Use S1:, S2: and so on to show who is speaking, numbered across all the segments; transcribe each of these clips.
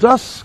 S1: 10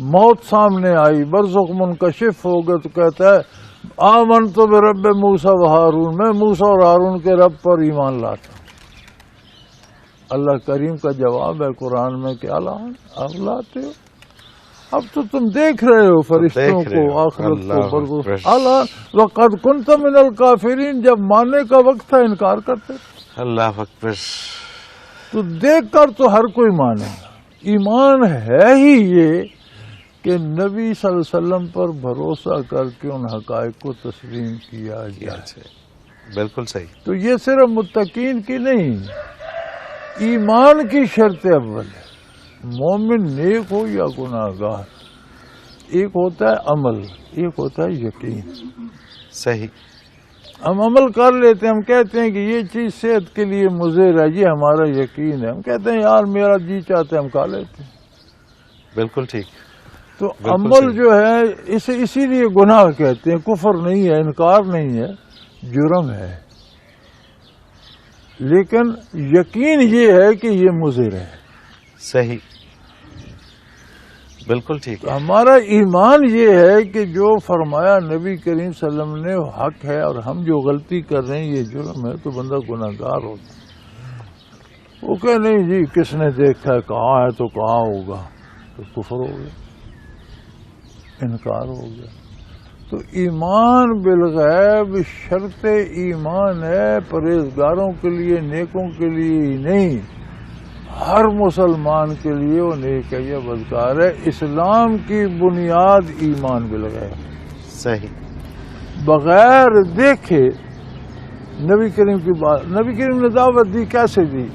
S1: موت سامنے آئی، برزخ منکشف ہو گئے، تو کہتا ہے آمنت برب موسیٰ و ہارون، میں موسیٰ اور ہارون کے رب پر ایمان لاتا ہوں۔ اللہ کریم کا جواب ہے قرآن میں کہ آپ لاتے ہو، اب تو تم دیکھ رہے ہو فرشتوں کو، آخرت کو، برزخ۔ اللہ وقد کنت من الکافرین، جب ماننے کا وقت تھا انکار کرتے تھے۔
S2: اللہ اکبر۔
S1: تو دیکھ کر تو ہر کوئی مانے گا۔ ایمان ہے ہی یہ کہ نبی صلی اللہ علیہ وسلم پر بھروسہ کر کے ان حقائق کو تسلیم کیا جائے۔
S2: بالکل صحیح۔
S1: تو یہ صرف متقین کی نہیں، ایمان کی شرط اول ہے۔ مومن نیک ہو یا گناہگار، ایک ہوتا ہے عمل، ایک ہوتا ہے یقین۔
S2: صحیح۔
S1: ہم عمل کر لیتے ہیں، ہم کہتے ہیں کہ یہ چیز صحت کے لیے مضر ہے، یہ ہمارا یقین ہے، ہم کہتے ہیں یار میرا جی چاہتے ہم کھا لیتے ہیں۔
S2: بالکل ٹھیک۔
S1: تو عمل جو ہے اسی لیے گناہ کہتے ہیں، کفر نہیں ہے، انکار نہیں ہے، جرم ہے۔ لیکن یقین یہ ہے کہ یہ مضر ہے۔
S2: صحیح، بالکل ٹھیک۔
S1: ہمارا ایمان یہ ہے کہ جو فرمایا نبی کریم صلی اللہ علیہ وسلم نے حق ہے، اور ہم جو غلطی کر رہے ہیں یہ جرم ہے، تو بندہ گناہگار ہوتا ہے۔ وہ کہ نہیں جی کس نے دیکھا ہے، کہاں ہے تو کہاں ہوگا، تو کفر ہو گیا، انکار ہو گیا۔ تو ایمان بالغیب شرط ایمان ہے، پرہیزگاروں کے لیے، نیکوں کے لیے ہی نہیں، ہر مسلمان کے لیے وہ نیک ہے، یہ بدکار ہے۔ اسلام کی بنیاد ایمان بالغیب۔
S2: صحیح۔
S1: بغیر دیکھے نبی کریم کی بات، نبی کریم نے دعوت دی، کیسے دی؟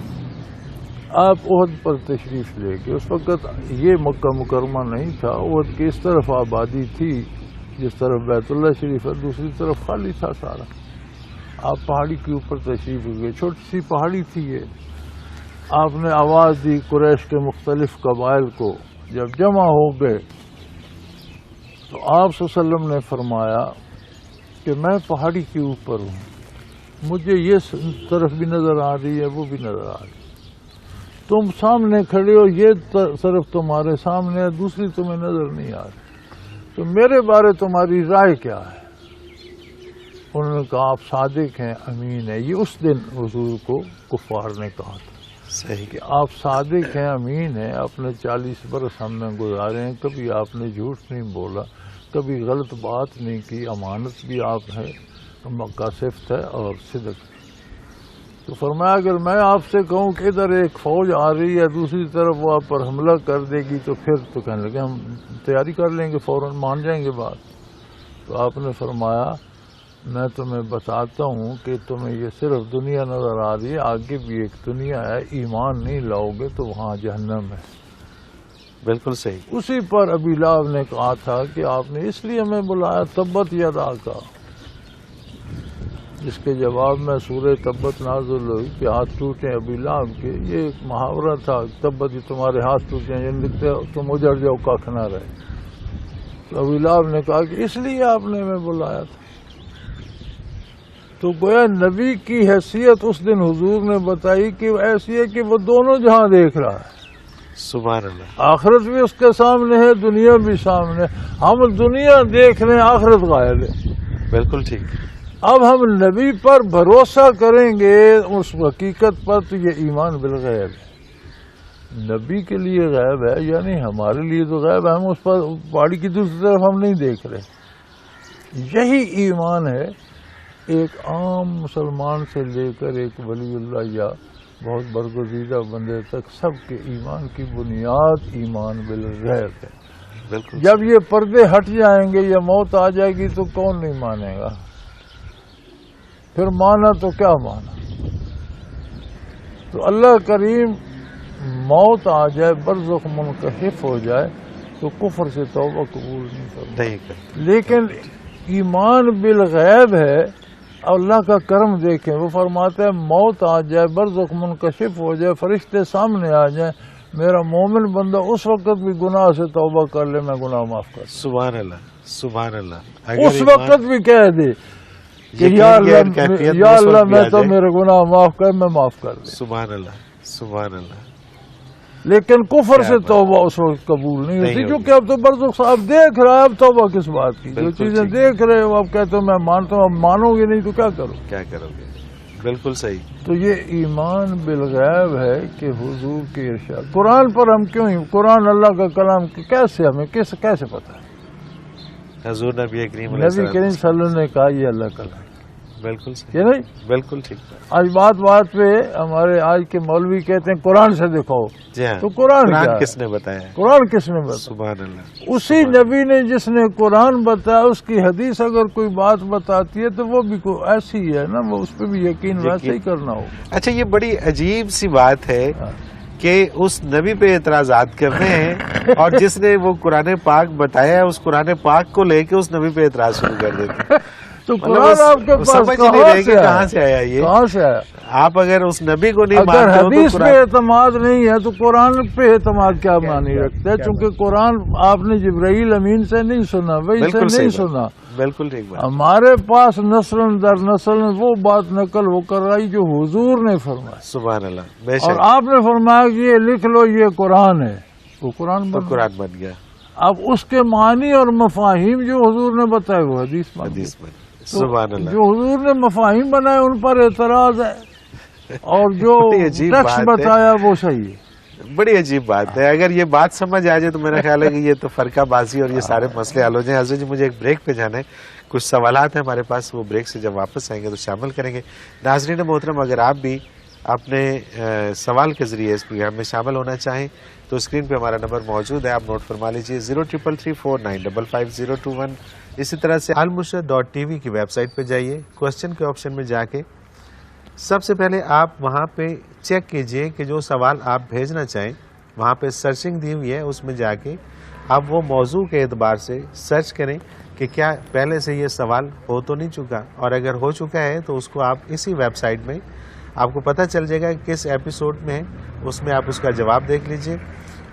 S1: آپ احد پر تشریف لے کے، اس وقت یہ مکہ مکرمہ نہیں تھا، احد کی اس طرف آبادی تھی جس طرف بیت اللہ شریف ہے، دوسری طرف خالی تھا سارا۔ آپ پہاڑی کے اوپر تشریف گئے، چھوٹی سی پہاڑی تھی یہ۔ آپ نے آواز دی قریش کے مختلف قبائل کو، جب جمع ہو گئے تو آپ صلی اللہ علیہ وسلم نے فرمایا کہ میں پہاڑی کے اوپر ہوں، مجھے یہ طرف بھی نظر آ رہی ہے، وہ بھی نظر آ رہی ہے، تم سامنے کھڑے ہو، یہ طرف تمہارے سامنے ہے، دوسری تمہیں نظر نہیں آ رہی، تو میرے بارے تمہاری رائے کیا ہے؟ انہوں نے کہا آپ صادق ہیں، امین ہے۔ یہ اس دن حضور کو کفار نے کہا تھا
S2: صحیح
S1: کہ آپ صادق ہیں، امین ہیں، آپ نے 40 برس ہم نے گزارے ہیں، کبھی آپ نے جھوٹ نہیں بولا، کبھی غلط بات نہیں کی، امانت بھی آپ ہے کا صفت ہے اور صدق۔ تو فرمایا اگر میں آپ سے کہوں کہ ادھر ایک فوج آ رہی ہے، دوسری طرف وہ آپ پر حملہ کر دے گی، تو پھر تو کہنے لگے ہم تیاری کر لیں گے، فوراً مان جائیں گے بات۔ تو آپ نے فرمایا میں تمہیں بتاتا ہوں کہ تمہیں یہ صرف دنیا نظر آ رہی ہے، آگے بھی ایک دنیا ہے، ایمان نہیں لاؤ گے تو وہاں جہنم ہے۔
S2: بالکل صحیح۔
S1: اسی پر ابی لہب نے کہا تھا کہ آپ نے اس لیے ہمیں بلایا تبت یدا کا، جس کے جواب میں سورہ تبت نازل ہوئی کہ ہاتھ ٹوٹے ابی لہب کے۔ یہ ایک محاورہ تھا، تبت یہ تمہارے ہاتھ ٹوٹے ہیں، یعنی لکھتے تم اجڑ جاؤ، کاکھ نہ رہے۔ تو ابی لہب نے کہا کہ اس لیے آپ نے ہمیں بلایا تھا۔ تو گویا نبی کی حیثیت اس دن حضور نے بتائی کہ وہ ایسی ہے کہ وہ دونوں جہاں دیکھ رہا ہے،
S2: سبحان اللہ۔
S1: آخرت بھی اس کے سامنے ہے، دنیا بھی سامنے۔ ہم دنیا دیکھ رہے ہیں، آخرت غائب ہے۔
S2: بالکل ٹھیک۔
S1: اب ہم نبی پر بھروسہ کریں گے اس حقیقت پر، تو یہ ایمان بالغیب ہے۔ نبی کے لیے غیب ہے، یعنی ہمارے لیے تو غیب ہے، ہم اس پر پہاڑی کی دوسری طرف ہم نہیں دیکھ رہے۔ یہی ایمان ہے ایک عام مسلمان سے لے کر ایک ولی اللہ یا بہت برگزیدہ بندے تک، سب کے ایمان کی بنیاد ایمان بالغیب ہے۔
S2: بالکل
S1: جب یہ پردے ہٹ جائیں گے یا موت آ جائے گی تو کون نہیں مانے گا؟ پھر مانا تو کیا مانا؟ تو اللہ کریم موت آ جائے، برزخ منکشف ہو جائے تو کفر سے توبہ قبول نہیں کرتا۔
S2: نہیں کرتا۔
S1: لیکن ایمان بالغیب ہے، اللہ کا کرم دیکھیں، وہ فرماتا ہے موت آ جائے، برزخ منکشف ہو جائے، فرشتے سامنے آ جائیں، میرا مومن بندہ اس وقت بھی گناہ سے توبہ کر لے، میں گناہ معاف کر دوں۔
S2: سبحان اللہ، سبحان اللہ۔
S1: اس وقت بھی کہہ دے کہ یا اللہ میں تو میرے گناہ معاف کر، میں معاف کر دے۔
S2: سبحان اللہ، سبحان اللہ۔
S1: لیکن کفر سے توبہ اس وقت قبول نہیں ہوتی، کیونکہ اب تو برزخ صاحب دیکھ رہا ہے، اب توبہ کس بات کی؟ جو چیزیں دیکھ رہے ہو اب کہتے ہو میں مانتا ہوں، اب مانو گے نہیں تو کیا کرو
S2: گے؟ بالکل صحیح.
S1: تو یہ ایمان بالغیب ہے کہ حضور کے ارشاد. قرآن پر ہم کیوں ہی، قرآن اللہ کا کلام کیسے ہمیں کیسے پتہ ہے؟
S2: حضور نبی کریم
S1: صلی اللہ علیہ وسلم نے کہا یہ اللہ کا کلام.
S2: بالکل صحیح.
S1: یہ نہیں
S2: بالکل ٹھیک.
S1: آج بات پہ ہمارے آج کے مولوی کہتے ہیں قرآن سے دکھاؤ.
S2: جی ہاں.
S1: تو قرآن
S2: کس نے بتایا؟
S1: قرآن کس نے بتایا؟
S2: سبحان اللہ.
S1: اسی نبی نے جس نے قرآن بتایا اس کی حدیث اگر کوئی بات بتاتی ہے تو وہ بھی ایسی ہی ہے نا، وہ اس پہ بھی یقین ویسے ہی کرنا ہوگا.
S2: اچھا، یہ بڑی عجیب سی بات ہے کہ اس نبی پہ اعتراضات کرتے ہیں اور جس نے وہ قرآن پاک بتایا ہے اس قرآن پاک کو لے کے اس نبی پہ اعتراض شروع کر دیتے ہیں.
S1: تو قرآن آپ کے پاس
S2: کہاں سے آیا؟ یہ
S1: کہاں سے آیا؟
S2: آپ اگر اس نبی کو نہیں
S1: اگر
S2: مانتے
S1: حدیث پہ اعتماد نہیں ہے تو قرآن پہ اعتماد کیا معنی رکھتے ہیں؟ چونکہ قرآن آپ نے جبرائیل امین سے نہیں سنا، وہی سے نہیں سنا.
S2: بالکل ٹھیک بات.
S1: ہمارے پاس نسل در نسل وہ بات نقل وہ کر رہی جو حضور نے فرمایا.
S2: سبحان اللہ.
S1: اور آپ نے فرمایا کہ یہ لکھ لو یہ قرآن ہے، وہ قرآن
S2: بن گیا.
S1: اب اس کے معنی اور مفاہیم جو حضور نے بتائے وہ حدیث بن.
S2: سبحان اللہ.
S1: جو حضور نے مفاہیم بنائے ان پر اعتراض ہے اور جو ٹیکسٹ بتایا وہ صحیح ہے.
S2: بڑی عجیب بات ہے. اگر یہ بات سمجھ آ جائے تو میرا خیال ہے کہ یہ تو فرقہ بازی اور یہ سارے مسئلے حل ہو جائیں. حضرت جی مجھے ایک بریک پہ جانا ہے، کچھ سوالات ہیں ہمارے پاس، وہ بریک سے جب واپس آئیں گے تو شامل کریں گے. ناظرین محترم، اگر آپ بھی اپنے سوال کے ذریعے اس پروگرام میں شامل ہونا چاہیں تو اسکرین پہ ہمارا نمبر موجود ہے، آپ نوٹ فرما لیجیے 0333495521. اسی طرح سے almurshid.tv کی ویب سائٹ پہ جائیے، کوسچن کے آپشن میں جا کے سب سے پہلے آپ وہاں پہ چیک کیجئے کہ جو سوال آپ بھیجنا چاہیں وہاں پہ سرچنگ دی ہوئی ہے، اس میں جا کے آپ وہ موضوع کے اعتبار سے سرچ کریں کہ کیا پہلے سے یہ سوال ہو تو نہیں چکا، اور اگر ہو چکا ہے تو اس کو آپ اسی ویب سائٹ میں آپ کو پتہ چل جائے گا کہ کس ایپیسوڈ میں ہے، اس میں آپ اس کا جواب دیکھ لیجئے،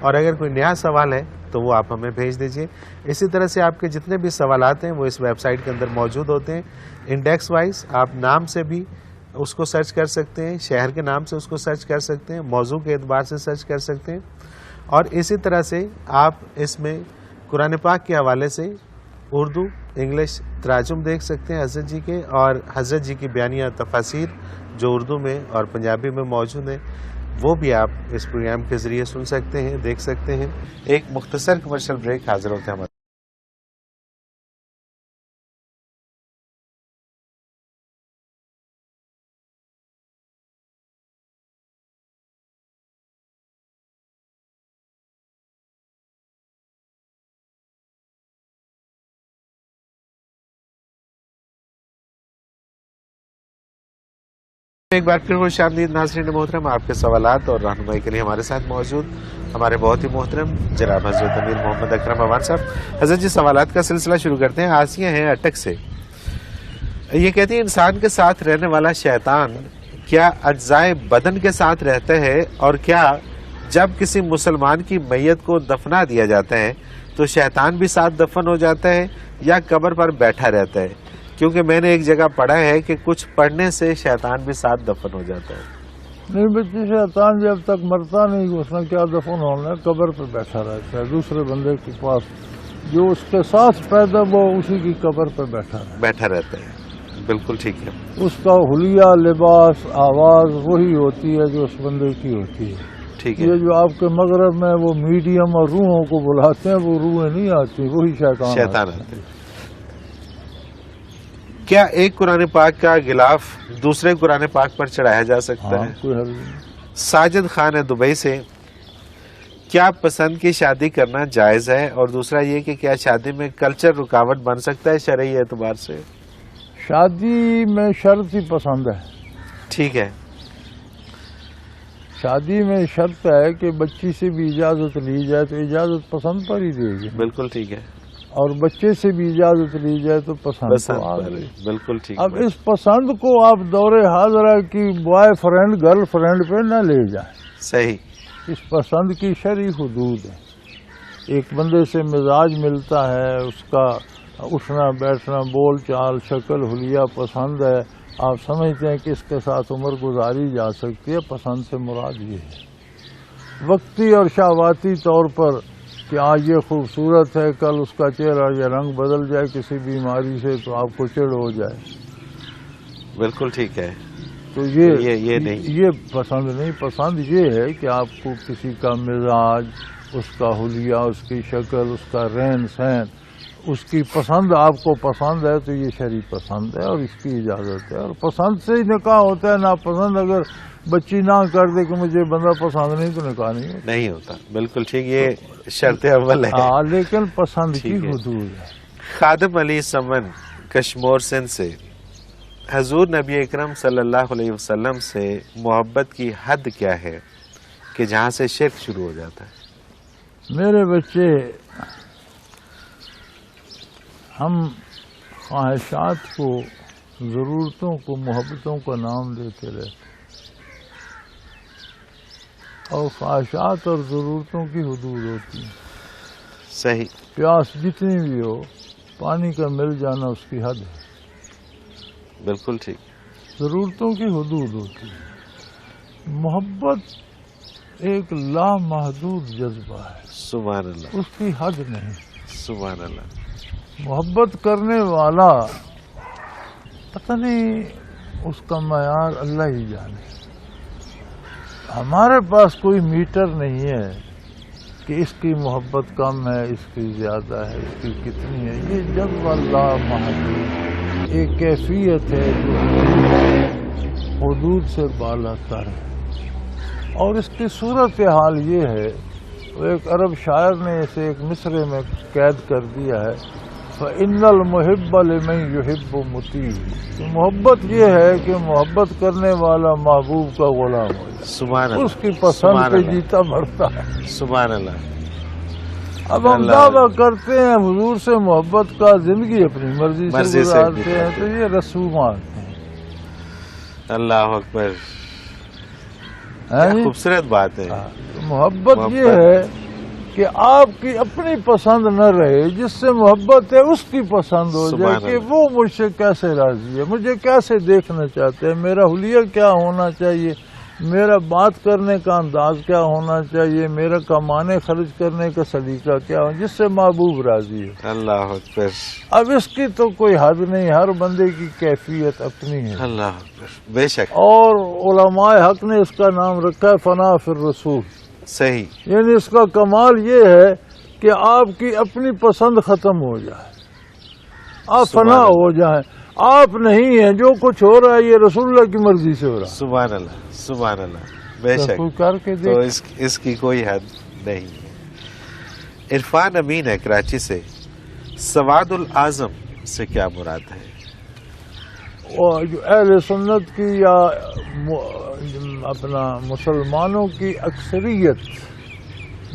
S2: اور اگر کوئی نیا سوال ہے تو وہ آپ ہمیں بھیج دیجئے. اسی طرح سے آپ کے جتنے بھی سوالات ہیں وہ اس ویب سائٹ کے اندر موجود ہوتے ہیں. انڈیکس وائز آپ نام سے بھی اس کو سرچ کر سکتے ہیں، شہر کے نام سے اس کو سرچ کر سکتے ہیں، موضوع کے اعتبار سے سرچ کر سکتے ہیں، اور اسی طرح سے آپ اس میں قرآن پاک کے حوالے سے اردو انگلش تراجم دیکھ سکتے ہیں حضرت جی کے، اور حضرت جی کی بیانیہ تفاسیر جو اردو میں اور پنجابی میں موجود ہیں وہ بھی آپ اس پروگرام کے ذریعے سن سکتے ہیں، دیکھ سکتے ہیں. ایک مختصر کمرشل بریک، حاضر ہوتے ہیں ہمارے. ایک بار پھر خوش آمدید ناظرین محترم. آپ کے سوالات اور رہنمائی کے لیے ہمارے ساتھ موجود ہمارے بہت ہی محترم جناب حضرت امیر محمد اکرم اوان صاحب. حضرت جی سوالات کا سلسلہ شروع کرتے ہیں. آسیہ ہیں اٹک سے، یہ کہتی ہیں انسان کے ساتھ رہنے والا شیطان کیا اجزائے بدن کے ساتھ رہتا ہے، اور کیا جب کسی مسلمان کی میت کو دفنا دیا جاتا ہے تو شیطان بھی ساتھ دفن ہو جاتا ہے یا قبر پر بیٹھا رہتا ہے؟ کیونکہ میں نے ایک جگہ پڑھا ہے کہ کچھ پڑھنے سے شیطان بھی ساتھ دفن ہو جاتا ہے.
S1: نہیں بچی، شیطان جب تک مرتا نہیں اس نے کیا دفن ہونا ہے، قبر پہ بیٹھا رہتا ہے دوسرے بندے کے پاس، جو اس کے ساتھ پیدا وہ اسی کی قبر پہ بیٹھا رہتا
S2: ہے. بالکل ٹھیک ہے.
S1: اس کا حلیہ لباس آواز وہی ہوتی ہے جو اس بندے کی ہوتی ہے.
S2: ٹھیک ہے.
S1: یہ جو آپ کے مغرب میں وہ میڈیم اور روحوں کو بلاتے ہیں وہ روحیں نہیں آتی، وہی شیطان آتے ہیں.
S2: کیا ایک قرآن پاک کا غلاف دوسرے قرآن پاک پر چڑھایا جا سکتا ہے؟
S1: کوئی حل نہیں.
S2: ساجد خان ہے دبئی سے، کیا پسند کی شادی کرنا جائز ہے؟ اور دوسرا یہ کہ کیا شادی میں کلچر رکاوٹ بن سکتا ہے شرعی اعتبار سے؟
S1: شادی میں شرط ہی پسند ہے.
S2: ٹھیک ہے.
S1: شادی میں شرط ہے کہ بچی سے بھی اجازت لی جائے تو اجازت پسند پر ہی دے گی.
S2: بالکل ٹھیک ہے.
S1: اور بچے سے بھی اجازت لی جائے تو پسند پر.
S2: بالکل ٹھیک.
S1: اب اس پسند کو آپ دور حاضرہ کی بوائے فرینڈ گرل فرینڈ پہ نہ لے جائیں.
S2: صحیح.
S1: اس پسند کی شرعی حدود ہے. ایک بندے سے مزاج ملتا ہے، اس کا اٹھنا بیٹھنا بول چال شکل حلیہ پسند ہے، آپ سمجھتے ہیں کہ اس کے ساتھ عمر گزاری جا سکتی ہے. پسند سے مراد یہ ہے. وقتی اور شہواتی طور پر کہ آج یہ خوبصورت ہے، کل اس کا چہرہ یا رنگ بدل جائے کسی بیماری سے تو آپ کو چڑ ہو جائے،
S2: بالکل ٹھیک ہے.
S1: تو
S2: یہ نہیں،
S1: یہ پسند نہیں. پسند یہ ہے کہ آپ کو کسی کا مزاج، اس کا حلیہ، اس کی شکل، اس کا رہن سہن، اس کی پسند آپ کو پسند ہے تو یہ شرعی پسند ہے اور اس کی اجازت ہے. اور پسند سے ہی نکاح ہوتا ہے. ناپسند اگر بچی نہ کر دے کہ مجھے بندہ پسند نہیں تو نکاح نہیں
S2: ہوتا. بالکل ٹھیک، یہ شرط اول ہے.
S1: ہاں، لیکن پسند کی حدود ہے.
S2: خادم علی سمن کشمور سندھ سے، حضور نبی اکرم صلی اللہ علیہ وسلم سے محبت کی حد کیا ہے کہ جہاں سے شرک شروع ہو جاتا ہے؟
S1: میرے بچے، ہم خواہشات کو، ضرورتوں کو محبتوں کا نام دیتے رہتے، اور خواہشات اور ضرورتوں کی حدود ہوتی ہیں.
S2: صحیح.
S1: پیاس جتنی بھی ہو، پانی کا مل جانا اس کی حد ہے.
S2: بالکل ٹھیک.
S1: ضرورتوں کی حدود ہوتی ہے. محبت ایک لامحدود جذبہ ہے.
S2: سبحان اللہ.
S1: اس کی حد نہیں.
S2: سبحان اللہ.
S1: محبت کرنے والا پتہ نہیں اس کا معیار اللہ ہی جانے. ہمارے پاس کوئی میٹر نہیں ہے کہ اس کی محبت کم ہے، اس کی زیادہ ہے، اس کی کتنی ہے. یہ جذبہ لامحدود ایک کیفیت ہے جو حدود سے بالا تر ہے. اور اس کی صورت حال یہ ہے، ایک عرب شاعر نے اسے ایک مصرے میں قید کر دیا ہے، فَإِنَّ الْمُحِبَّ لِمَنْ يُحِبُّ مُطِيعٌ. تو محبت یہ ہے کہ محبت کرنے والا محبوب کا غلام ہو جائے.
S2: سبحان اللہ.
S1: اس کی پسند پہ جیتا مرتا ہے.
S2: سبحان اللہ.
S1: اب ہم دعویٰ کرتے ہیں حضور سے محبت کا، زندگی اپنی مرضی سے گزارتے ہیں، تو یہ رسومات ہیں.
S2: اللہ اکبر. خوبصورت بات ہے.
S1: محبت یہ ہے کہ آپ کی اپنی پسند نہ رہے، جس سے محبت ہے اس کی پسند ہو جائے کہ وہ مجھ سے کیسے راضی ہے، مجھے کیسے دیکھنا چاہتے ہیں، میرا حلیہ کیا ہونا چاہیے، میرا بات کرنے کا انداز کیا ہونا چاہیے، میرا کمانے خرچ کرنے کا سلیقہ کیا ہو، جس سے محبوب راضی ہے. اللہ
S2: اکبر.
S1: اب اس کی تو کوئی حد نہیں، ہر بندے کی کیفیت اپنی ہے.
S2: اللہ اکبر. بے شک.
S1: اور علماء حق نے اس کا نام رکھا ہے فنا فی الرسول.
S2: صحیح.
S1: یعنی اس کا کمال یہ ہے کہ آپ کی اپنی پسند ختم ہو جائے، آپ فنا ہو جائیں. آپ نہیں ہیں، جو کچھ ہو رہا ہے یہ رسول اللہ کی مرضی سے ہو رہا ہے.
S2: سبحان اللہ. سبحان اللہ. بے شک.
S1: کر کے
S2: تو اس کی کوئی حد نہیں ہے. عرفان امین ہے کراچی سے، سواد الاعظم سے کیا مراد ہے؟
S1: اور جو اہل سنت کی یا اپنا مسلمانوں کی اکثریت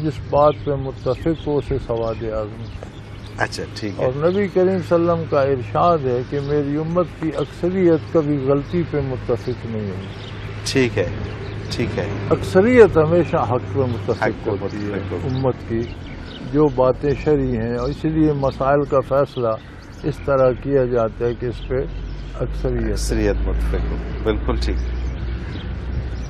S1: جس بات پہ متفق ہو اسے سواد اعظم.
S2: اچھا ٹھیک ہے.
S1: اور نبی کریم صلی اللہ علیہ وسلم کا ارشاد ہے کہ میری امت کی اکثریت کبھی غلطی پہ متفق نہیں ہوگی.
S2: ٹھیک ہے. ٹھیک ہے.
S1: اکثریت ہمیشہ حق پہ متفق ہوتی ہے امت کی، جو باتیں شرعی ہیں، اور اسی لیے مسائل کا فیصلہ اس طرح کیا جاتا ہے کہ اس پہ اکثریت
S2: متفق ہو. بالکل ٹھیک.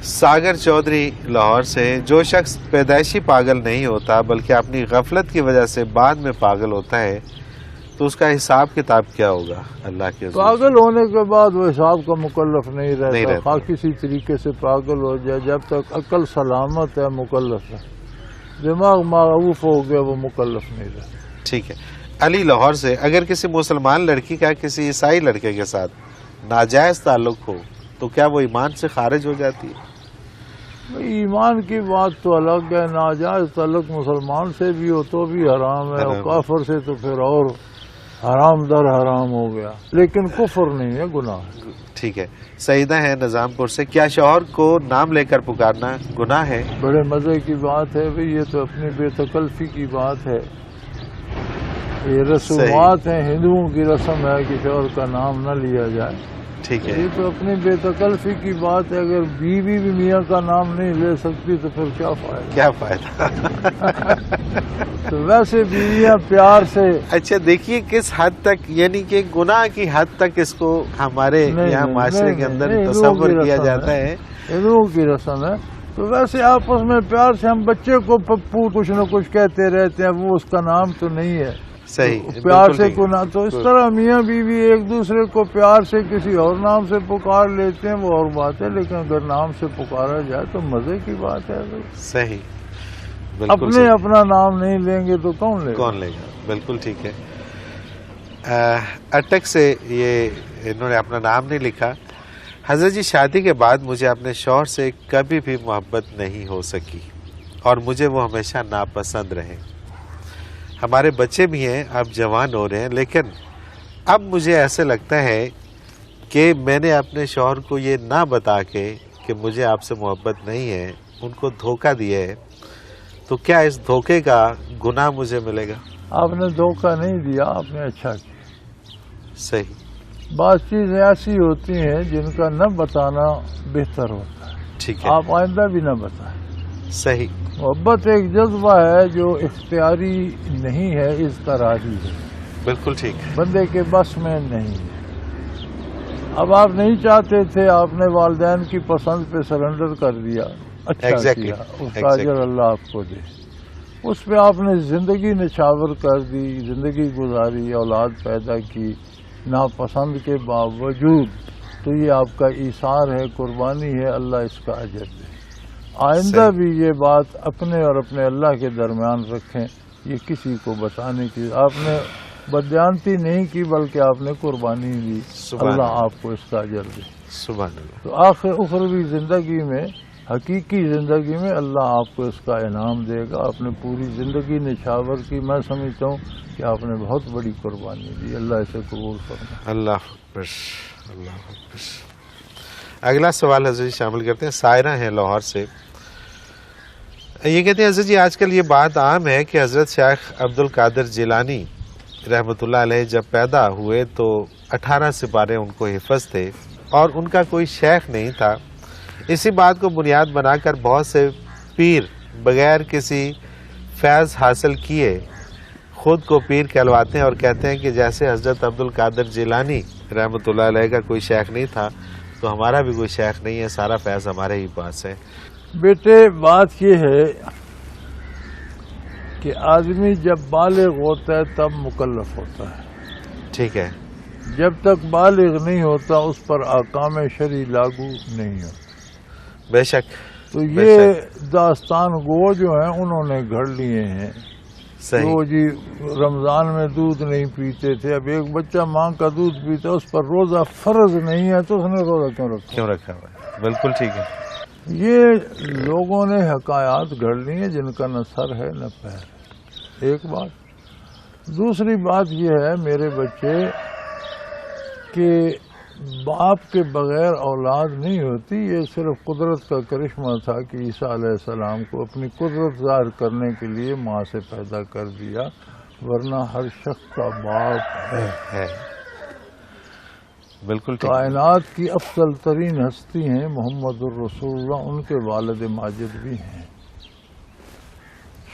S2: ساگر چودھری لاہور سے، جو شخص پیدائشی پاگل نہیں ہوتا بلکہ اپنی غفلت کی وجہ سے بعد میں پاگل ہوتا ہے تو اس کا حساب کتاب کیا ہوگا اللہ کے حضور؟
S1: پاگل ہونے کے بعد وہ حساب کا مکلف نہیں رہتا. خواہ کسی طریقے سے پاگل ہو جائے، جب تک عقل سلامت ہے مکلف ہے، دماغ معروف ہو گیا وہ مکلف نہیں رہتا.
S2: ٹھیک ہے. علی لاہور سے، اگر کسی مسلمان لڑکی کا کسی عیسائی لڑکے کے ساتھ ناجائز تعلق ہو تو کیا وہ ایمان سے خارج ہو جاتی ہے؟
S1: ایمان کی بات تو الگ ہے. ناجائز تعلق مسلمان سے بھی ہو تو بھی حرام ہے، اور کافر سے تو پھر اور حرام در حرام ہو گیا. لیکن کفر نہیں ہے، گناہ ہے.
S2: ٹھیک ہے. سعیدہ ہے نظام پور سے، کیا شوہر کو نام لے کر پکارنا گناہ ہے؟
S1: بڑے مزے کی بات ہے بھئی، یہ تو اپنی بے تکلفی کی بات ہے. یہ رسومات ہیں، ہندوؤں کی رسم ہے کہ شوہر کا نام نہ لیا جائے.
S2: ٹھیک ہے.
S1: یہ تو اپنی بے تکلفی کی بات ہے. اگر بیوی بھی میاں کا نام نہیں لے سکتی تو پھر کیا فائدہ؟
S2: کیا فائدہ؟
S1: تو ویسے بیویاں پیار سے.
S2: اچھا دیکھیے کس حد تک، یعنی کہ گناہ کی حد تک اس کو ہمارے یہاں معاشرے کے اندر تصور کیا جاتا ہے.
S1: ہندوؤں کی رسم ہے تو ویسے آپس میں پیار سے ہم بچے کو پپو کچھ نہ کچھ کہتے رہتے ہیں، وہ اس کا نام تو نہیں ہے،
S2: صحیح،
S1: پیار
S2: بالکل
S1: سے
S2: ٹھیک
S1: کو نہ، تو اس طرح میاں بیوی ایک دوسرے کو پیار سے کسی اور نام سے پکار لیتے ہیں، وہ اور بات ہے، لیکن اگر نام سے پکارا جائے تو مزے کی بات ہے۔
S2: صحیح، بالکل
S1: اپنے
S2: صحیح۔
S1: اپنا نام نہیں لیں گے تو کون لے گا؟
S2: کون لے گا؟ بالکل ٹھیک ہے۔ اٹک سے یہ انہوں نے اپنا نام نہیں لکھا۔ حضرت جی، شادی کے بعد مجھے اپنے شوہر سے کبھی بھی محبت نہیں ہو سکی اور مجھے وہ ہمیشہ ناپسند رہے۔ ہمارے بچے بھی ہیں، اب جوان ہو رہے ہیں، لیکن اب مجھے ایسے لگتا ہے کہ میں نے اپنے شوہر کو یہ نہ بتا کے کہ مجھے آپ سے محبت نہیں ہے، ان کو دھوکہ دیا ہے، تو کیا اس دھوکے کا گناہ مجھے ملے گا؟
S1: آپ نے دھوکہ نہیں دیا، آپ نے اچھا کیا۔
S2: صحیح،
S1: بعض چیزیں ایسی ہوتی ہیں جن کا نہ بتانا بہتر ہوتا ہے،
S2: ٹھیک ہے،
S1: آپ آئندہ بھی نہ بتائیں۔
S2: صحیح،
S1: محبت ایک جذبہ ہے جو اختیاری نہیں ہے، اس طرح ہی ہے،
S2: بالکل ٹھیک ہے،
S1: بندے کے بس میں نہیں ہے۔ اب آپ نہیں چاہتے تھے، آپ نے والدین کی پسند پہ سرنڈر کر دیا، اچھا
S2: Exactly.
S1: کیا، اس کا اجر اللہ آپ کو دے۔ اس پہ آپ نے زندگی نچھاور کر دی، زندگی گزاری، اولاد پیدا کی ناپسند کے باوجود، تو یہ آپ کا ایثار ہے، قربانی ہے، اللہ اس کا اجر دے۔ آئندہ
S2: صحیح،
S1: بھی یہ بات اپنے اور اپنے اللہ کے درمیان رکھیں، یہ کسی کو بتانے کی آپ نے بدیانتی نہیں کی، بلکہ آپ نے قربانی دی،
S2: سبحان
S1: اللہ
S2: اللہ،
S1: آپ کو اس کا اجر دے۔
S2: سبحان اللہ،
S1: تو آخر اخروی زندگی میں، حقیقی زندگی میں اللہ آپ کو اس کا انعام دے گا۔ آپ نے پوری زندگی نچھاور کی، میں سمجھتا ہوں کہ آپ نے بہت بڑی قربانی دی، اللہ اسے قبول فرمائے۔
S2: اللہ اکبر، اللہ اکبر۔ اگلا سوال حضرت جی شامل کرتے ہیں، سائرہ ہیں لاہور سے۔ یہ کہتے ہیں، حضرت جی آج کل یہ بات عام ہے کہ حضرت شیخ عبد القادر جیلانی رحمۃ اللہ علیہ جب پیدا ہوئے تو 18 سپارے ان کو حفظ تھے اور ان کا کوئی شیخ نہیں تھا۔ اسی بات کو بنیاد بنا کر بہت سے پیر بغیر کسی فیض حاصل کیے خود کو پیر کہلواتے ہیں اور کہتے ہیں کہ جیسے حضرت عبد القادر جیلانی رحمۃ اللہ علیہ کا کوئی شیخ نہیں تھا تو ہمارا بھی کوئی شیخ نہیں ہے، سارا فیض ہمارے ہی پاس ہے۔
S1: بیٹے، بات یہ ہے کہ آدمی جب بالغ ہوتا ہے تب مکلف ہوتا ہے،
S2: ٹھیک ہے،
S1: جب تک بالغ نہیں ہوتا اس پر احکام شرعی لاگو نہیں ہوتا۔
S2: بے شک،
S1: تو
S2: بے
S1: یہ
S2: شک،
S1: داستان گو جو ہیں انہوں نے گھڑ لیے ہیں۔
S2: صحیح،
S1: وہ جی رمضان میں دودھ نہیں پیتے تھے، اب ایک بچہ ماں کا دودھ پیتا ہے، اس پر روزہ فرض نہیں ہے تو اس نے روزہ کیوں رکھا؟
S2: کیوں رکھا ہوا ہے؟ بالکل ٹھیک ہے،
S1: یہ لوگوں نے حکایات گھڑ لی ہیں جن کا نہ سر ہے نہ پیر ہے، ایک بات۔ دوسری بات یہ ہے میرے بچے کہ باپ کے بغیر اولاد نہیں ہوتی، یہ صرف قدرت کا کرشمہ تھا کہ عیسیٰ علیہ السلام کو اپنی قدرت ظاہر کرنے کے لیے ماں سے پیدا کر دیا، ورنہ ہر شخص کا باپ ہے۔
S2: بالکل ٹھیک،
S1: کائنات کی افضل ترین ہستی ہیں محمد الرسول اللہ، ان کے والد ماجد بھی ہیں۔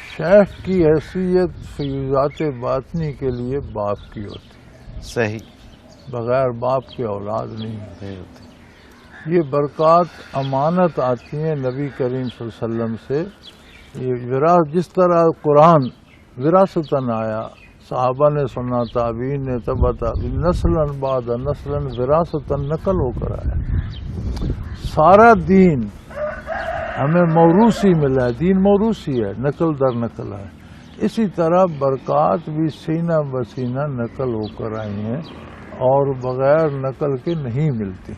S1: شیخ کی حیثیت فیوزات باطنی کے لیے باپ کی ہوتی ہے،
S2: صحیح،
S1: بغیر باپ کے اولاد نہیں ہوتی۔
S2: نہیں ہوتی،
S1: یہ برکات امانت آتی ہیں نبی کریم صلی اللہ علیہ وسلم سے۔ یہ جس طرح قرآن وراثتاً آیا، صحابہ نے سنا، تابعین نے، تبع تابعین، نسلاً بعد نسلاً وراثتاً نقل ہو کر آیا۔ سارا دین ہمیں موروثی ملا ہے، دین موروثی ہے، نقل در نقل ہے۔ اسی طرح برکات بھی سینہ بسینہ نقل ہو کر آئی ہیں اور بغیر نقل کے نہیں ملتی،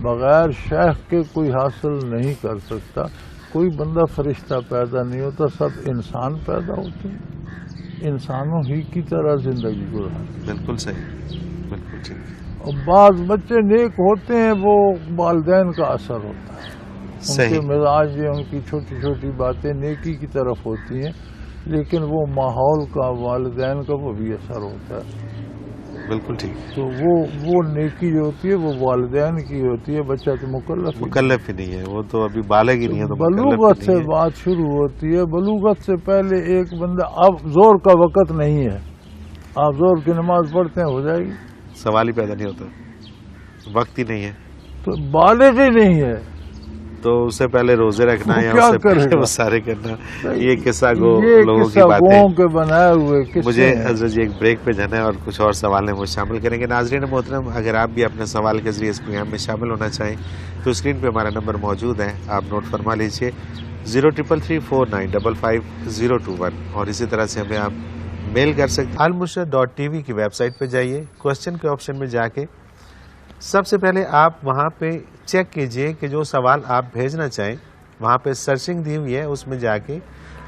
S1: بغیر شیخ کے کوئی حاصل نہیں کر سکتا۔ کوئی بندہ فرشتہ پیدا نہیں ہوتا، سب انسان پیدا ہوتے ہیں، انسانوں ہی کی طرح زندگی گزارتے ہیں۔
S2: بالکل صحیح، بالکل ٹھیک،
S1: اور بعض بچے نیک ہوتے ہیں، وہ والدین کا اثر ہوتا ہے، ان کے
S2: صحیح،
S1: مزاج ان کی چھوٹی چھوٹی باتیں نیکی کی طرف ہوتی ہیں، لیکن وہ ماحول کا، والدین کا وہ بھی اثر ہوتا ہے۔
S2: بالکل ٹھیک،
S1: تو وہ نیکی جو ہوتی ہے وہ والدین کی ہوتی ہے، بچہ تو مکلف ہی
S2: مکلف ہی نہیں ہے، وہ تو ابھی بالغ ہی نہیں ہے، تو مکلف
S1: بلوغت
S2: ہی
S1: سے
S2: نہیں ہے۔
S1: بات شروع ہوتی ہے۔ بلوغت سے پہلے ایک بندہ، اب زور کا وقت نہیں ہے، آپ زور کی نماز پڑھتے ہیں، ہو جائے گی،
S2: سوال ہی پیدا نہیں ہوتا، وقت ہی نہیں ہے،
S1: تو بالغ ہی نہیں ہے
S2: تو اس سے پہلے روزے رکھنا یا
S1: کیا
S2: اس سے
S1: کرے
S2: پہلے
S1: گا؟
S2: وہ سارے کرنا، یہ قصہ گو
S1: یہ
S2: لوگوں کی
S1: قصہ
S2: باتیں.
S1: گوؤں کے بنائے ہوئے قصے
S2: مجھے
S1: ہیں.
S2: حضرت جی ایک بریک پہ جانا ہے اور کچھ اور سوال ہیں وہ شامل کریں گے. ناظرین محترم، اگر آپ بھی اپنے سوال کے ذریعے اس پروگرام میں شامل ہونا چاہیں تو اسکرین پہ ہمارا نمبر موجود ہے، آپ نوٹ فرما لیجئے 033349552021، اور اسی طرح سے ہمیں آپ میل کر سکتے ہیں. almurshed.tv کی ویب سائٹ پہ جائیے، کوسچن کے آپشن میں جا کے سب سے پہلے آپ وہاں پہ چیک کیجئے کہ جو سوال آپ بھیجنا چاہیں، وہاں پہ سرچنگ دی ہوئی ہے، اس میں جا کے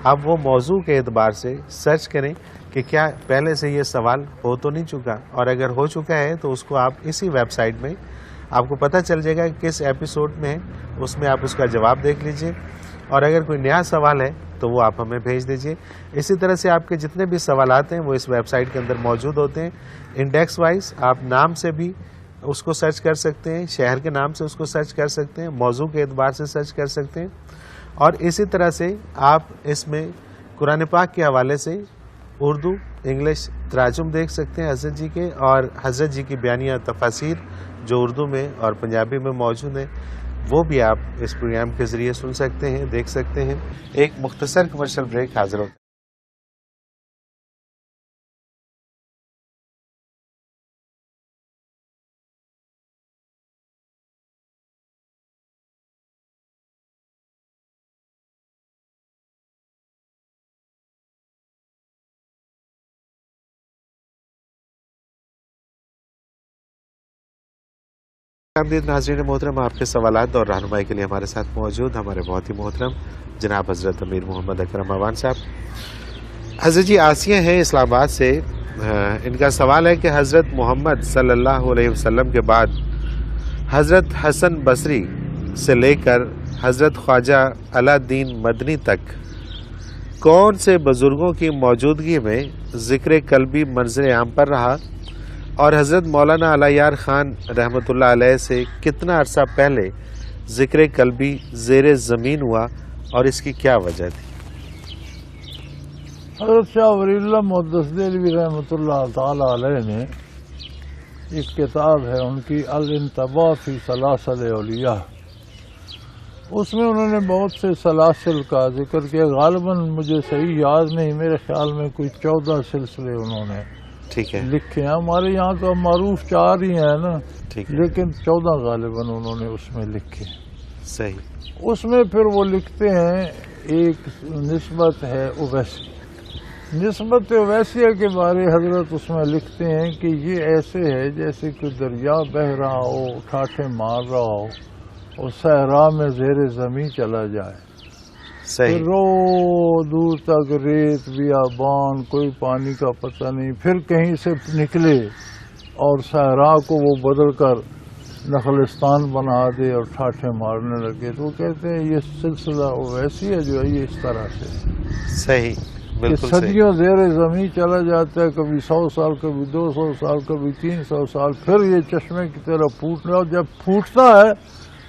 S2: آپ وہ موضوع کے اعتبار سے سرچ کریں کہ کیا پہلے سے یہ سوال ہو تو نہیں چکا، اور اگر ہو چکا ہے تو اس کو آپ اسی ویب سائٹ میں آپ کو پتہ چل جائے گا کہ کس ایپیسوڈ میں ہے، اس میں آپ اس کا جواب دیکھ لیجئے، اور اگر کوئی نیا سوال ہے تو وہ آپ ہمیں بھیج دیجئے. اسی طرح سے آپ کے جتنے بھی سوالات ہیں وہ اس ویب سائٹ کے اندر موجود ہوتے ہیں. انڈیکس وائز آپ نام سے بھی اس کو سرچ کر سکتے ہیں، شہر کے نام سے اس کو سرچ کر سکتے ہیں، موضوع کے اعتبار سے سرچ کر سکتے ہیں، اور اسی طرح سے آپ اس میں قرآن پاک کے حوالے سے اردو انگلش تراجم دیکھ سکتے ہیں حضرت جی کے، اور حضرت جی کی بیانیہ تفاسیر جو اردو میں اور پنجابی میں موجود ہیں وہ بھی آپ اس پروگرام کے ذریعے سن سکتے ہیں، دیکھ سکتے ہیں. ایک مختصر کمرشل بریک حاضر ہوتا ہے. ناظرین محترم، آپ کے سوالات اور رہنمائی کے لیے ہمارے ساتھ موجود ہمارے بہت ہی محترم جناب حضرت امیر محمد اکرم اعوان صاحب. حضرت جی آسیہ ہیں اسلام آباد سے، ان کا سوال ہے کہ حضرت محمد صلی اللہ علیہ وسلم کے بعد حضرت حسن بصری سے لے کر حضرت خواجہ علاء الدین مدنی تک کون سے بزرگوں کی موجودگی میں ذکر قلبی منظر عام پر رہا، اور حضرت مولانا علیار خان رحمۃ اللہ علیہ سے کتنا عرصہ پہلے ذکر قلبی زیر زمین ہوا، اور اس کی کیا وجہ تھی؟
S1: حضرت شاہ ولی اللہ محدث دہلوی رحمۃ اللہ تعالی علیہ نے ایک کتاب ہے ان کی الانتباہ فی سلاسل اولیاء، اس میں انہوں نے بہت سے سلاسل کا ذکر کیا. غالباً مجھے صحیح یاد نہیں، میرے خیال میں کوئی 14 سلسلے انہوں نے
S2: ٹھیک ہے،
S1: لکھے ہیں. ہمارے یہاں تو معروف 4 ہی ہیں نا،
S2: ٹھیک ہے،
S1: لیکن 14 غالباً انہوں نے اس میں لکھے.
S2: صحیح.
S1: اس میں پھر وہ لکھتے ہیں ایک نسبت ہے اویسی، نسبت اویسیہ کے بارے حضرت اس میں لکھتے ہیں کہ یہ ایسے ہے جیسے کہ دریا بہہ رہا ہو، ٹھاٹھے مار رہا ہو اور صحرا میں زیر زمین چلا جائے،
S2: صحیح.
S1: رو دور تک ریت بیابان، کوئی پانی کا پتہ نہیں، پھر کہیں سے نکلے اور صحرا کو وہ بدل کر نخلستان بنا دے اور ٹھاٹھے مارنے لگے. تو وہ کہتے ہیں یہ سلسلہ ویسی ہے جو ہے یہ اس طرح سے
S2: صحیح،
S1: یہ
S2: بالکل صحیح.
S1: صدیوں زیر زمین چلا جاتا ہے، کبھی 100 سال، کبھی 200 سال، کبھی 300 سال، پھر یہ چشمے کی طرح پھوٹنا، اور جب پھوٹتا ہے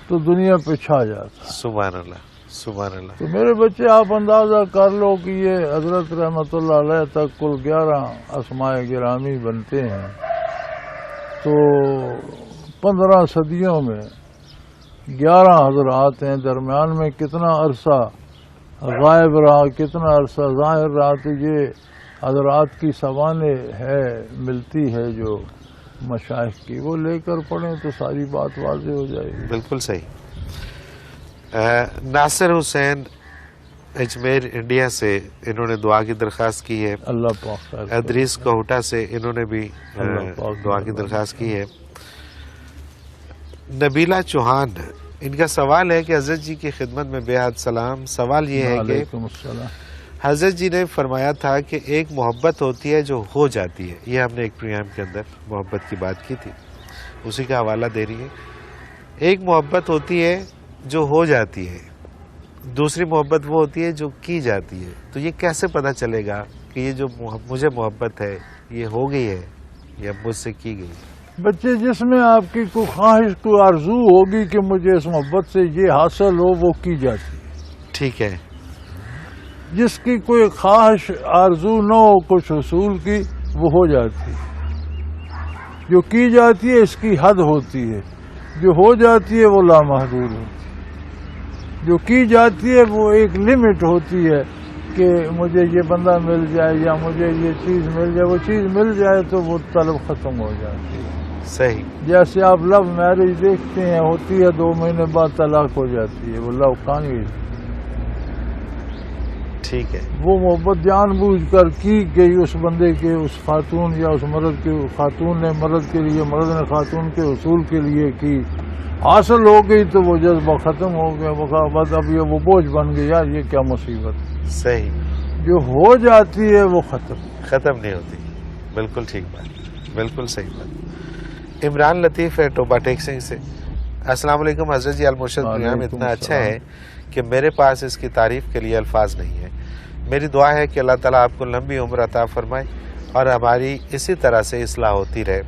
S1: تو دنیا پہ چھا جاتا ہے.
S2: سبحان اللہ، سبحان اللہ.
S1: تو میرے بچے آپ اندازہ کر لو کہ یہ حضرت رحمت اللہ علیہ تک کل 11 اسماء گرامی بنتے ہیں، تو 15 صدیوں میں 11 حضرات ہیں، درمیان میں کتنا عرصہ غائب رہا، کتنا عرصہ ظاہر رہا. تو یہ حضرات کی سوانح ہے ملتی ہے جو مشائخ کی، وہ لے کر پڑھیں تو ساری بات واضح ہو جائے گی.
S2: بالکل صحیح. ناصر حسین اجمیر انڈیا سے انہوں نے دعا کی درخواست کی ہے.
S1: اللہ پاک خیر کرے.
S2: ادریس کوہٹا سے انہوں نے بھی
S1: اللہ پاک
S2: دعا کی درخواست کی ہے. نبیلہ چوہان، ان کا سوال ہے کہ حضرت جی کی خدمت میں بے حد سلام. سوال یہ ہے کہ
S1: وعلیکم السلام.
S2: حضرت جی نے فرمایا تھا کہ ایک محبت ہوتی ہے جو ہو جاتی ہے، یہ ہم نے ایک پروگرام کے اندر محبت کی بات کی تھی، اسی کا حوالہ دے رہی ہے. ایک محبت ہوتی ہے جو ہو جاتی ہے، دوسری محبت وہ ہوتی ہے جو کی جاتی ہے. تو یہ کیسے پتہ چلے گا کہ یہ جو مجھے محبت ہے یہ ہو گئی ہے یا مجھ سے کی گئی؟
S1: بچے، جس میں آپ کی کوئی خواہش، کوئی آرزو ہوگی کہ مجھے اس محبت سے یہ حاصل ہو، وہ کی جاتی ہے.
S2: ٹھیک ہے.
S1: جس کی کوئی خواہش آرزو نہ ہو کچھ حصول کی، وہ ہو جاتی ہے. جو کی جاتی ہے اس کی حد ہوتی ہے، جو ہو جاتی ہے وہ لامحدود ہوتی ہے. جو کی جاتی ہے وہ ایک لمٹ ہوتی ہے کہ مجھے یہ بندہ مل جائے یا مجھے یہ چیز مل جائے. وہ چیز مل جائے تو وہ طلب ختم ہو جاتی ہے.
S2: صحیح.
S1: جیسے آپ لو میرج دیکھتے ہیں, ہوتی ہے 2 مہینے بعد طلاق ہو جاتی ہے. وہ لو کہاں گئی؟
S2: ٹھیک ہے.
S1: وہ محبت جان بوجھ کر کی گئی اس بندے کے, اس خاتون یا اس مرد کے, خاتون نے مرد کے لیے, مرد نے خاتون کے حصول کے لیے کی, حاصل ہو گئی تو وہ جذبہ ختم ہو گیا. بس اب یہ وہ بوجھ بن گئی, یار یہ کیا مصیبت.
S2: صحیح.
S1: جو ہو جاتی ہے وہ ختم
S2: نہیں ہوتی. بالکل ٹھیک بات, بالکل صحیح بات. عمران لطیف ہے ٹوبا ٹیکسنگ سے. السلام علیکم حضرت جی, المرشد پروگرام اتنا اچھا ہے کہ میرے پاس اس کی تعریف کے لیے الفاظ نہیں ہے. میری دعا ہے کہ اللہ تعالیٰ آپ کو لمبی عمر عطا فرمائے اور ہماری اسی طرح سے اصلاح ہوتی رہے.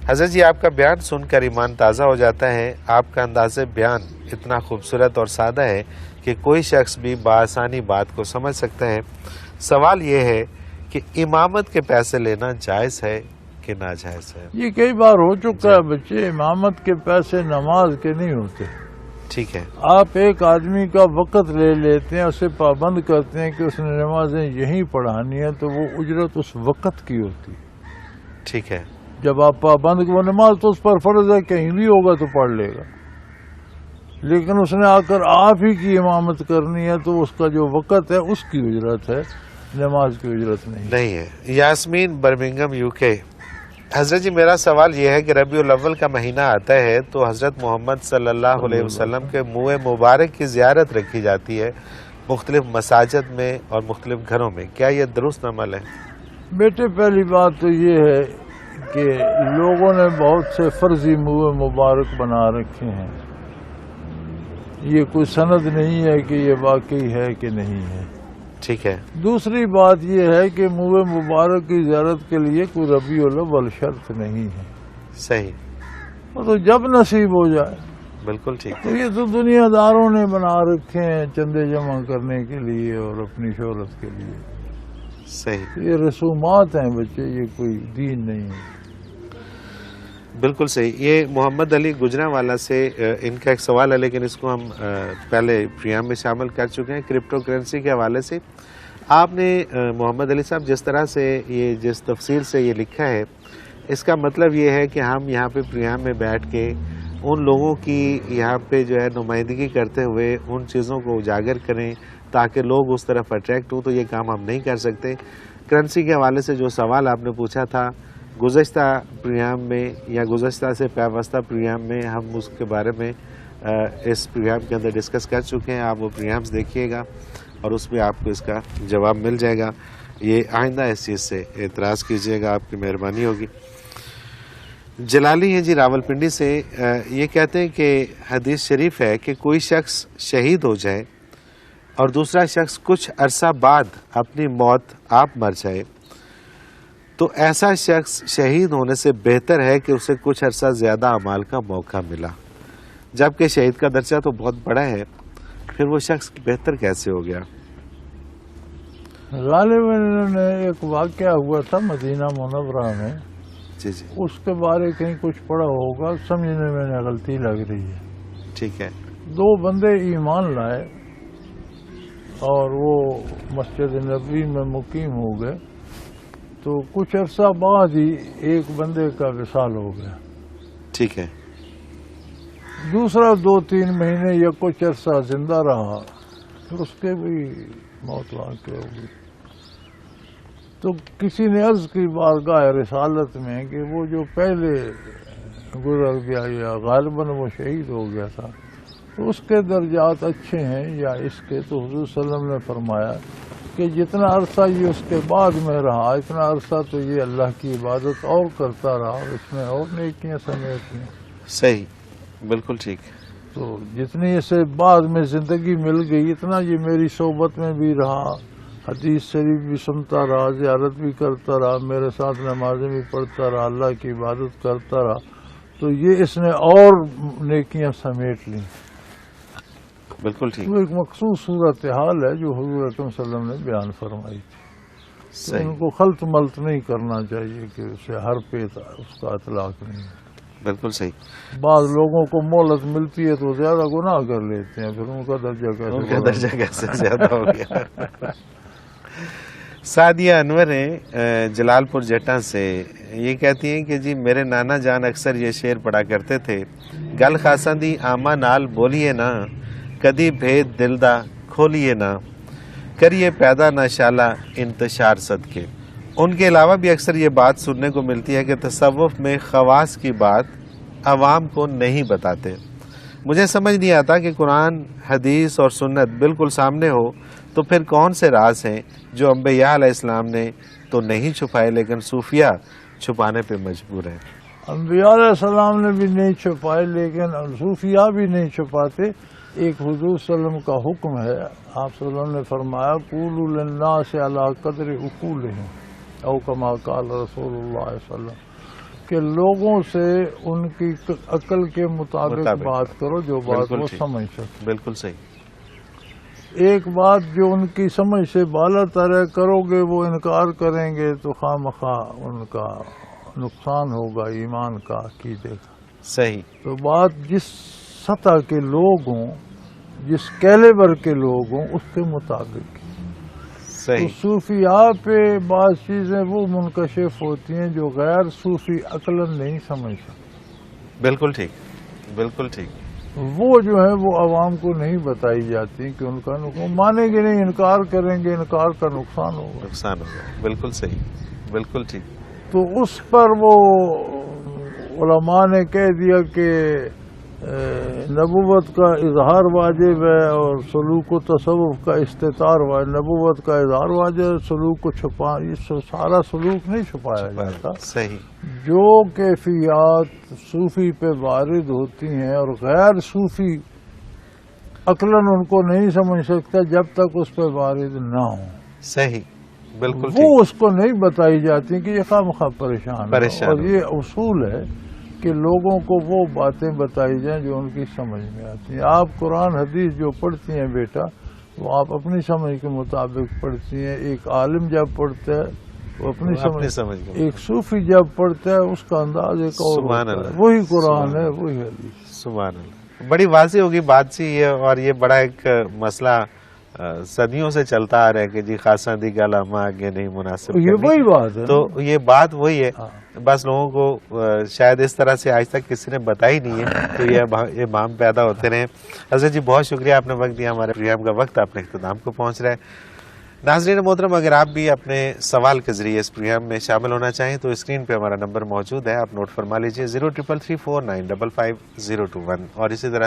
S2: حضرت جی, آپ کا بیان سن کر ایمان تازہ ہو جاتا ہے. آپ کا انداز بیان اتنا خوبصورت اور سادہ ہے کہ کوئی شخص بھی بآسانی بات کو سمجھ سکتا ہے. سوال یہ ہے کہ امامت کے پیسے لینا جائز ہے کہ ناجائز ہے؟
S1: یہ کئی بار ہو چکا ہے بچے. امامت کے پیسے نماز کے نہیں ہوتے.
S2: ٹھیک ہے.
S1: آپ ایک آدمی کا وقت لے لیتے ہیں, اسے پابند کرتے ہیں کہ اس نے نمازیں یہیں پڑھانی ہے, تو وہ اجرت اس وقت کی ہوتی ہے.
S2: ٹھیک ہے.
S1: جب آپ پابند, وہ نماز تو اس پر فرض ہے, کہیں بھی ہوگا تو پڑھ لے گا, لیکن اس نے آ کر آپ ہی کی امامت کرنی ہے تو اس کا جو وقت ہے اس کی اجرت ہے, نماز کی اجرت نہیں
S2: ہے. یاسمین برمنگم یو کے. حضرت جی, میرا سوال یہ ہے کہ ربیع الاول کا مہینہ آتا ہے تو حضرت محمد صلی اللہ علیہ وسلم کے منہ مبارک کی زیارت رکھی جاتی ہے مختلف مساجد میں اور مختلف گھروں میں. کیا یہ درست عمل ہے؟
S1: بیٹے, پہلی بات تو یہ ہے کہ لوگوں نے بہت سے فرضی منہ مبارک بنا رکھے ہیں. یہ کوئی سند نہیں ہے کہ یہ واقعی ہے کہ نہیں ہے.
S2: ٹھیک ہے.
S1: دوسری بات یہ ہے کہ منہ مبارک کی زیارت کے لیے کوئی ربیع الاول شرط نہیں ہے.
S2: صحیح.
S1: تو جب نصیب ہو جائے.
S2: بالکل ٹھیک.
S1: تو یہ تو دنیا داروں نے بنا رکھے ہیں چندے جمع کرنے کے لیے اور اپنی شہرت کے لیے.
S2: صحیح.
S1: یہ رسومات ہیں بچے, یہ کوئی دین نہیں ہے.
S2: بالکل صحیح. یہ محمد علی گجرانوالہ سے ان کا ایک سوال ہے, لیکن اس کو ہم پہلے پروگرام میں شامل کر چکے ہیں. کرپٹو کرنسی کے حوالے سے آپ نے محمد علی صاحب جس طرح سے یہ جس تفصیل سے یہ لکھا ہے, اس کا مطلب یہ ہے کہ ہم یہاں پہ پروگرام میں بیٹھ کے ان لوگوں کی یہاں پہ جو ہے نمائندگی کرتے ہوئے ان چیزوں کو اجاگر کریں تاکہ لوگ اس طرف اٹریکٹ ہوں, تو یہ کام ہم نہیں کر سکتے. کرنسی کے حوالے سے جو سوال آپ نے پوچھا تھا, گزشتہ پروگرام میں یا گزشتہ سے پیوستہ پروگرام میں ہم اس کے بارے میں اس پروگرام کے اندر ڈسکس کر چکے ہیں. آپ وہ پروگرامز دیکھیے گا اور اس میں آپ کو اس کا جواب مل جائے گا. یہ آئندہ اس چیز سے اعتراض کیجیے گا, آپ کی مہربانی ہوگی. جلالی ہیں جی راولپنڈی سے. یہ کہتے ہیں کہ حدیث شریف ہے کہ کوئی شخص شہید ہو جائے اور دوسرا شخص کچھ عرصہ بعد اپنی موت آپ مر جائے تو ایسا شخص شہید ہونے سے بہتر ہے کہ اسے کچھ عرصہ زیادہ اعمال کا موقع ملا, جبکہ شہید کا درجہ تو بہت بڑا ہے. پھر وہ شخص بہتر کیسے ہو گیا؟
S1: غالباً نے ایک واقعہ ہوا تھا مدینہ منورہ میں,
S2: جی جی,
S1: اس کے بارے کہیں کچھ پڑھا ہوگا, سمجھنے میں غلطی لگ رہی ہے.
S2: ٹھیک ہے.
S1: 2 بندے ایمان لائے اور وہ مسجد نبوی میں مقیم ہو گئے, تو کچھ عرصہ بعد ہی ایک بندے کا وصال ہو گیا.
S2: ٹھیک ہے.
S1: دوسرا 2-3 مہینے یا کچھ عرصہ زندہ رہا, پھر اس کے بھی موت واقع ہو گئی. تو کسی نے عرض کی بارگاہ رسالت میں کہ وہ جو پہلے گزر گیا یا غالباً وہ شہید ہو گیا تھا, تو اس کے درجات اچھے ہیں یا اس کے؟ تو حضور صلی اللہ علیہ وسلم نے فرمایا کہ جتنا عرصہ یہ اس کے بعد میں رہا, اتنا عرصہ تو یہ اللہ کی عبادت اور کرتا رہا, اس میں اور نیکیاں سمیٹ ہیں.
S2: صحیح, بالکل ٹھیک.
S1: تو جتنی اسے بعد میں زندگی مل گئی, اتنا یہ میری صحبت میں بھی رہا, حدیث شریف بھی سنتا رہا, زیارت بھی کرتا رہا, میرے ساتھ نمازیں بھی پڑھتا رہا, اللہ کی عبادت کرتا رہا, تو یہ اس نے اور نیکیاں سمیٹ لیں.
S2: بالکل ٹھیک.
S1: وہ ایک مخصوص صورتحال ہے جو حضور اکرم صلی اللہ علیہ وسلم نے بیان فرمائی تھی. تو ان کو خلط ملط نہیں کرنا چاہیے کہ اسے ہر پہ اس کا اطلاق نہیں ہے.
S2: بالکل صحیح.
S1: بعض لوگوں کو مہلت ملتی ہے تو زیادہ گناہ کر لیتے ہیں، پھر ان کا درجہ
S2: کیسے زیادہ ہو گیا. سعدیہ انور ہیں جلال پور جٹا سے. یہ کہتی ہیں کہ جی میرے نانا جان اکثر یہ شعر پڑھا کرتے تھے، گل خاصاں دی آما نال بولیے نا، کدی بھید دل دا کھولیے نا، کریے پیدا نہ شالا انتشار صدقے. ان کے علاوہ بھی اکثر یہ بات سننے کو ملتی ہے کہ تصوف میں خواص کی بات عوام کو نہیں بتاتے. مجھے سمجھ نہیں آتا کہ قرآن حدیث اور سنت بالکل سامنے ہو تو پھر کون سے راز ہیں جو انبیاء علیہ السلام نے تو نہیں چھپائے لیکن صوفیہ چھپانے پہ مجبور ہیں.
S1: انبیاء علیہ السلام نے بھی نہیں چھپائے لیکن صوفیاء بھی نہیں چھپاتے. ایک حضور صلی اللہ علیہ وسلم کا حکم ہے، آپ صلی اللہ علیہ وسلم نے فرمایا قولوا للناس علی قدر عقولہم او کما قال رسول اللہ صلی اللہ علیہ وسلم، کہ لوگوں سے ان کی عقل کے مطابق بات کرو جو بات وہ سمجھ سکتے.
S2: بالکل صحیح.
S1: ایک بات جو ان کی سمجھ سے بالا تر ہے کرو گے وہ انکار کریں گے تو خواہ مخواہ ان کا نقصان ہوگا ایمان کا، عقیدے کا.
S2: صحیح.
S1: تو بات جس سطح کے لوگ ہوں، جس کیلیبر کے لوگ ہوں، اس کے مطابق. تو صوفیاء پہ بعض چیزیں وہ منکشف ہوتی ہیں جو غیر صوفی عقلاً نہیں سمجھ سکتے.
S2: بالکل ٹھیک، بالکل ٹھیک.
S1: وہ جو ہے وہ عوام کو نہیں بتائی جاتی کہ ان کا مانیں گے نہیں، انکار کریں گے، انکار کا نقصان ہوگا. بالکل صحیح، بالکل ٹھیک. تو اس پر وہ علماء نے کہہ دیا کہ نبوت کا اظہار واجب ہے اور سلوک و تصوف کا استطار واجب. نبوت کا اظہار واجب، سلوک کو سارا سلوک نہیں چھپایا جاتا.
S2: صحیح.
S1: جو کیفیات صوفی پہ وارد ہوتی ہیں اور غیر صوفی عقلاً ان کو نہیں سمجھ سکتا جب تک اس پہ وارد نہ ہو.
S2: صحیح، بالکل.
S1: وہ اس کو نہیں بتائی جاتی کہ یہ خواہ مخواہ پریشان. اور یہ اصول ہے کہ لوگوں کو وہ باتیں بتائی جائیں جو ان کی سمجھ میں آتی ہیں. آپ قرآن حدیث جو پڑھتی ہیں بیٹا وہ آپ اپنی سمجھ کے مطابق پڑھتی ہیں. ایک عالم جب پڑھتا ہے وہ اپنی سمجھ، ایک صوفی جب پڑھتا ہے اس کا انداز ایک اور ہوتا ہے. وہی قرآن ہے، وہی حدیث.
S2: سبحان اللہ. بڑی واضح ہوگی بات سی ہے، اور یہ بڑا ایک مسئلہ صدیوں سے چلتا آ رہا ہے کہ جی خاصاں دی گل ہم آگے نہیں مناسب.
S1: یہ وہی بات ہے.
S2: تو یہ بات وہی ہے، بس لوگوں کو شاید اس طرح سے آج تک کسی نے بتائی نہیں ہے تو یہ ابہام پیدا ہوتے رہے. حضرت جی بہت شکریہ، آپ نے وقت دیا. ہمارے پروگرام کا وقت اپنے اختتام کو پہنچ رہا ہے. ناظرین محترم، اگر آپ بھی اپنے سوال کے ذریعے اس پروگرام میں شامل ہونا چاہیں تو اسکرین پہ ہمارا نمبر موجود ہے، آپ نوٹ فرما لیجئے 0334955021. اور اسی طرح